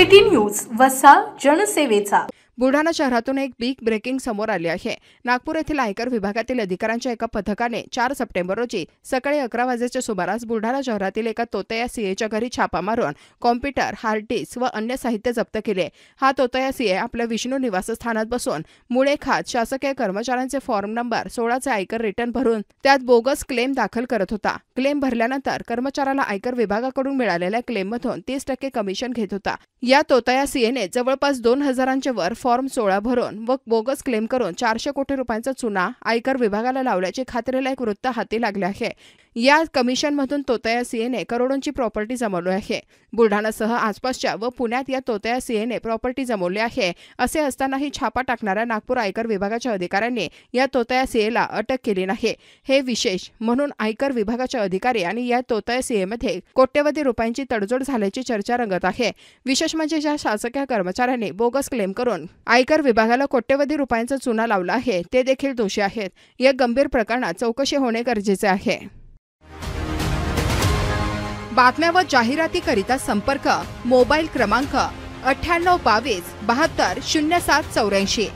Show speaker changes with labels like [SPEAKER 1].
[SPEAKER 1] Katy news वसा जनसेवेचा।
[SPEAKER 2] बुलढाणा शहरातून एक बिग ब्रेकिंग समोर आली आहे। नागपूर येथील आयकर विभागातील अधिकाऱ्यांच्या एका पथकाने 4 सप्टेंबर रोजी सकाळी 11 वाजेच्या सुमारास बुलढाणा शहरातील एका तोतया सीएच्या घरी छापा मारून कॉम्प्युटर, हार्ड डिस्क व अन्य साहित्य जप्त केले। हा तोतया सीए आपल्या विष्णू निवासस्थानात बसून मुळे खात शासकीय कर्मचाऱ्यांचे फॉर्म नंबर 16 चे आयकर रिटर्न भरून त्यात बोगस क्लेम दाखल करत होता। क्लेम भरल्यानंतर कर्मचाऱ्याला आयकर विभागाकडून मिळालेल्या क्लेममधून 30% कमिशन घेत होता। या तोतया सीएने जवळपास 2000च्या वर फॉर्म 16 भरून व बोगस क्लेम करून 400 कोटी रुपयांचा चुना आयकर विभागाला लावल्याचे खात्रीलायक वृत्त हाती लागले आहे। या कमिशनमधून तोतया सीएने करोडोंची प्रॉपर्टी जमवली आहे। बुलढाणासह आसपासच्या व पुण्यात या तोतया सीएने प्रॉपर्टी जमवली आहे। असे असतानाही छापा टाकणाऱ्या नागपूर आयकर विभागाच्या अधिकाऱ्यांनी या तोतया सीएला अटक केली नाही। हे विशेष म्हणून आयकर विभागाचे अधिकारी आणि या तोतया सीएमध्ये कोट्यवधी रुपयांची तडजोड झाल्याची चर्चा रंगत आहे। विशेष म्हणजे ज्या शासकीय कर्मचाऱ्यांनी बोगस क्लेम करून आयकर विभागाला कोट्यवधी रुपयांचा चुना लावला आहे ते देखील दोषी आहेत। या गंभीर प्रकरणात चौकशी होणे गरजेचे आहे। बातम्या व जाहिरातीकरिता संपर्क मोबाईल क्रमांक 9822 72 0784।